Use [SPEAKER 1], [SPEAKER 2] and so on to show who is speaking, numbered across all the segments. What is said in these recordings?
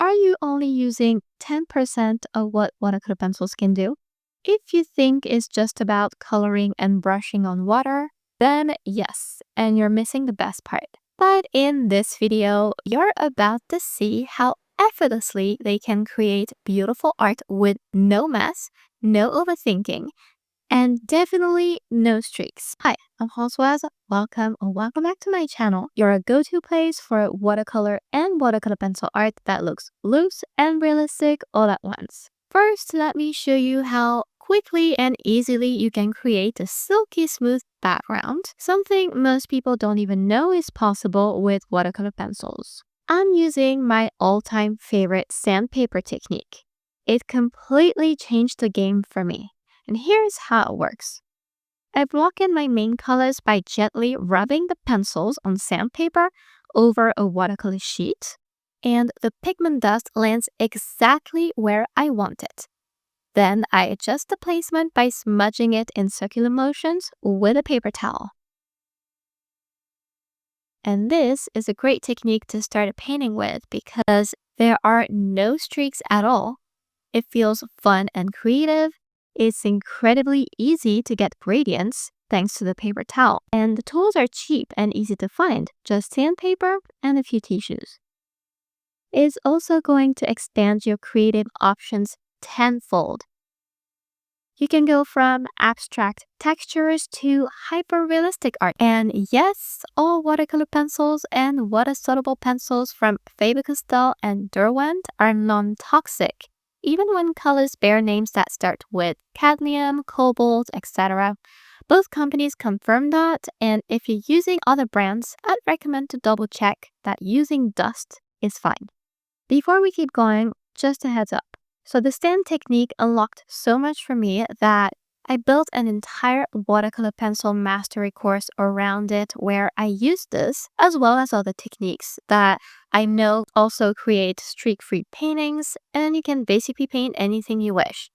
[SPEAKER 1] are you only using 10% of what watercolor pencils can do? If you think it's just about coloring and brushing on water, then yes, and you're missing the best part. But in this video, you're about to see how effortlessly they can create beautiful art with no mess, no overthinking, and definitely no streaks. Hi, I'm Françoise. Welcome back to my channel. You're a go-to place for watercolor and watercolor pencil art that looks loose and realistic all at once. First, let me show you how quickly and easily you can create a silky smooth background, something most people don't even know is possible with watercolor pencils. I'm using my all-time favorite Sandpaper Technique. It completely changed the game for me. And here's how it works. I block in my main colors by gently rubbing the pencils on sandpaper over a watercolor sheet, and the pigment dust lands exactly where I want it. Then I adjust the placement by smudging it in circular motions with a paper towel. And this is a great technique to start a painting with because there are no streaks at all. It feels fun and creative. It's incredibly easy to get gradients thanks to the paper towel. And the tools are cheap and easy to find, just sandpaper and a few tissues. It's also going to expand your creative options tenfold. You can go from abstract textures to hyper-realistic art. And yes, all watercolor pencils and water-soluble pencils from Faber-Castell and Derwent are non-toxic, even when colors bear names that start with cadmium, cobalt, etc. Both companies confirm that, and if you're using other brands, I'd recommend to double check that using dust is fine. Before we keep going, just a heads up. So the stand technique unlocked so much for me that I built an entire watercolor pencil mastery course around it where I use this as well as other techniques that I know also create streak-free paintings, and you can basically paint anything you wish.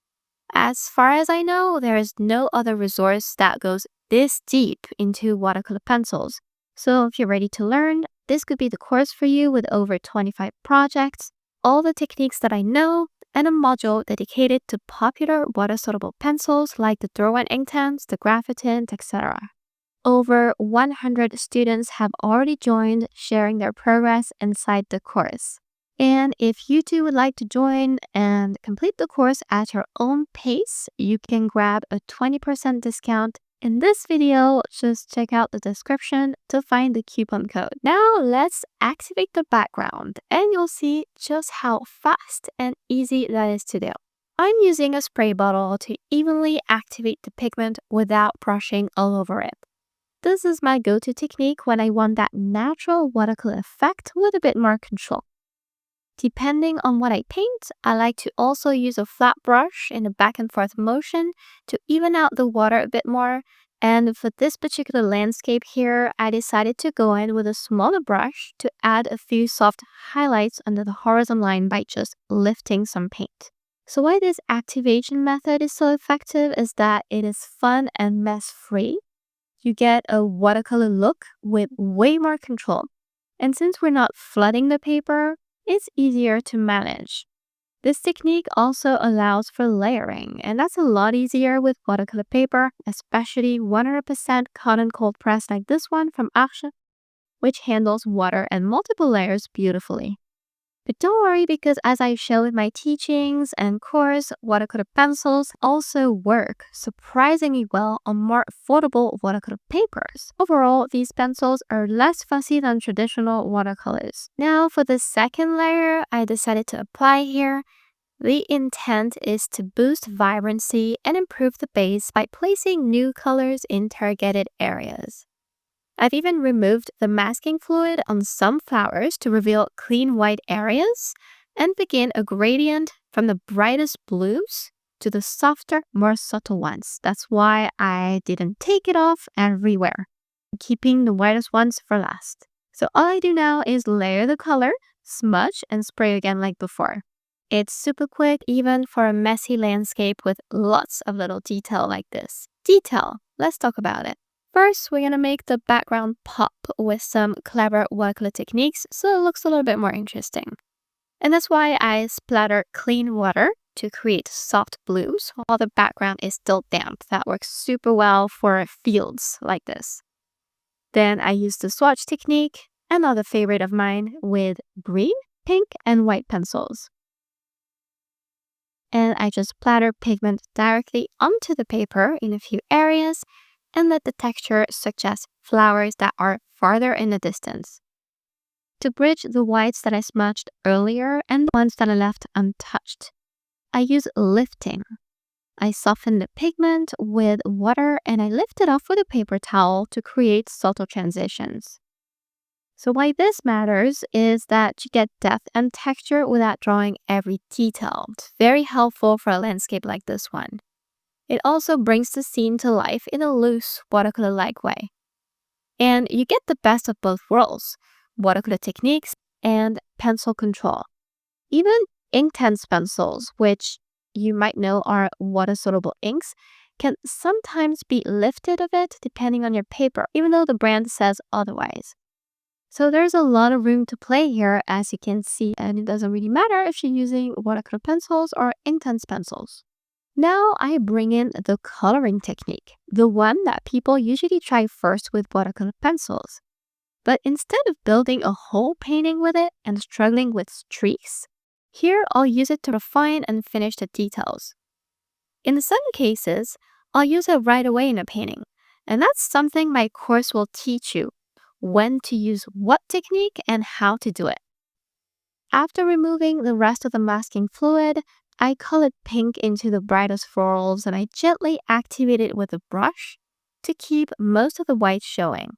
[SPEAKER 1] As far as I know, there is no other resource that goes this deep into watercolor pencils. So if you're ready to learn, this could be the course for you with over 25 projects, all the techniques that I know, and a module dedicated to popular water-soluble pencils like the Derwent Inktense, the Graphitint, etc. Over 100 students have already joined, sharing their progress inside the course. And if you too would like to join and complete the course at your own pace, you can grab a 20% discount. In this video, just check out the description to find the coupon code. Now let's activate the background and you'll see just how fast and easy that is to do. I'm using a spray bottle to evenly activate the pigment without brushing all over it. This is my go-to technique when I want that natural watercolor effect with a bit more control. Depending on what I paint, I like to also use a flat brush in a back and forth motion to even out the water a bit more. And for this particular landscape here, I decided to go in with a smaller brush to add a few soft highlights under the horizon line by just lifting some paint. So why this activation method is so effective is that it is fun and mess-free. You get a watercolor look with way more control. And since we're not flooding the paper, it's easier to manage. This technique also allows for layering, and that's a lot easier with watercolor paper, especially 100% cotton cold press like this one from Arches, which handles water and multiple layers beautifully. But don't worry, because as I show in my teachings and course, watercolor pencils also work surprisingly well on more affordable watercolor papers. Overall, these pencils are less fussy than traditional watercolors. Now for the second layer I decided to apply here, the intent is to boost vibrancy and improve the base by placing new colors in targeted areas. I've even removed the masking fluid on some flowers to reveal clean white areas and begin a gradient from the brightest blues to the softer, more subtle ones. That's why I didn't take it off and rewear, keeping the whitest ones for last. So all I do now is layer the color, smudge, and spray again like before. It's super quick even for a messy landscape with lots of little detail like this. Detail, let's talk about it. First, we're going to make the background pop with some clever watercolor techniques so it looks a little bit more interesting. And that's why I splatter clean water to create soft blues while the background is still damp. That works super well for fields like this. Then I use the swatch technique, another favorite of mine, with green, pink, and white pencils. And I just splatter pigment directly onto the paper in a few areas and let the texture suggest flowers that are farther in the distance. To bridge the whites that I smudged earlier and the ones that I left untouched, I use lifting. I soften the pigment with water and I lift it off with a paper towel to create subtle transitions. So why this matters is that you get depth and texture without drawing every detail. It's very helpful for a landscape like this one. It also brings the scene to life in a loose, watercolor-like way. And you get the best of both worlds, watercolor techniques and pencil control. Even Inktense pencils, which you might know are water-soluble inks, can sometimes be lifted a bit depending on your paper, even though the brand says otherwise. So there's a lot of room to play here, as you can see, and it doesn't really matter if you're using watercolor pencils or Inktense pencils. Now I bring in the coloring technique, the one that people usually try first with watercolor pencils. But instead of building a whole painting with it and struggling with streaks, here I'll use it to refine and finish the details. In some cases, I'll use it right away in a painting, and that's something my course will teach you, when to use what technique and how to do it. After removing the rest of the masking fluid, I colored pink into the brightest florals and I gently activate it with a brush to keep most of the white showing.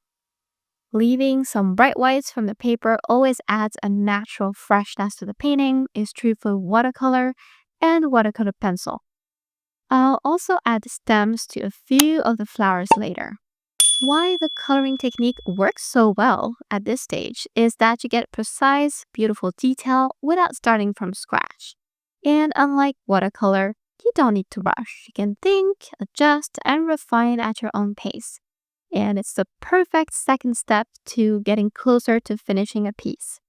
[SPEAKER 1] Leaving some bright whites from the paper always adds a natural freshness to the painting, is true for watercolor and watercolor pencil. I'll also add stems to a few of the flowers later. Why the coloring technique works so well at this stage is that you get precise, beautiful detail without starting from scratch. And unlike watercolor, you don't need to rush. You can think, adjust, and refine at your own pace. And it's the perfect second step to getting closer to finishing a piece.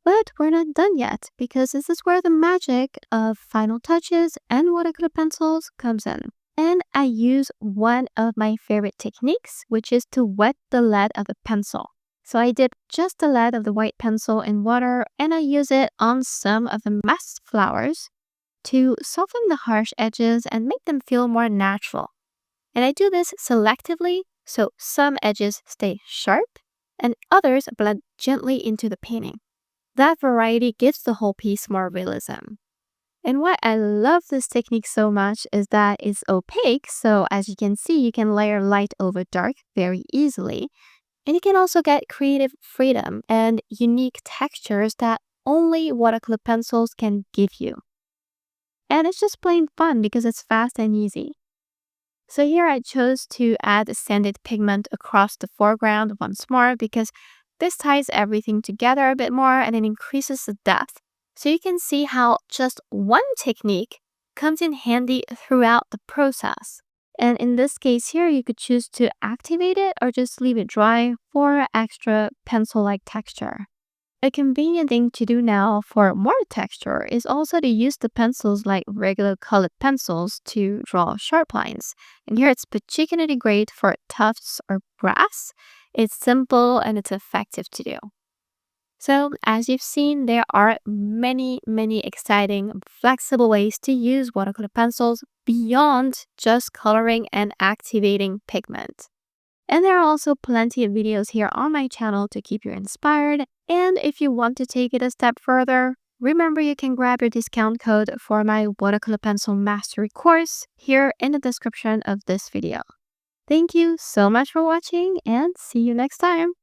[SPEAKER 1] But we're not done yet, because this is where the magic of final touches and watercolor pencils comes in. And I use one of my favorite techniques, which is to wet the lead of the pencil. So I dip just the lead of the white pencil in water and I use it on some of the masked flowers to soften the harsh edges and make them feel more natural. And I do this selectively, so some edges stay sharp and others blend gently into the painting. That variety gives the whole piece more realism. And why I love this technique so much is that it's opaque, so as you can see, you can layer light over dark very easily. And you can also get creative freedom and unique textures that only watercolor pencils can give you. And it's just plain fun because it's fast and easy. So here I chose to add sanded pigment across the foreground once more because this ties everything together a bit more and it increases the depth. So you can see how just one technique comes in handy throughout the process. And in this case here, you could choose to activate it or just leave it dry for extra pencil-like texture. A convenient thing to do now for more texture is also to use the pencils like regular colored pencils to draw sharp lines. And here it's particularly great for tufts or grass. It's simple and it's effective to do. So as you've seen, there are many exciting, flexible ways to use watercolor pencils beyond just coloring and activating pigment. And there are also plenty of videos here on my channel to keep you inspired. And if you want to take it a step further, remember you can grab your discount code for my watercolor pencil mastery course here in the description of this video. Thank you so much for watching and see you next time.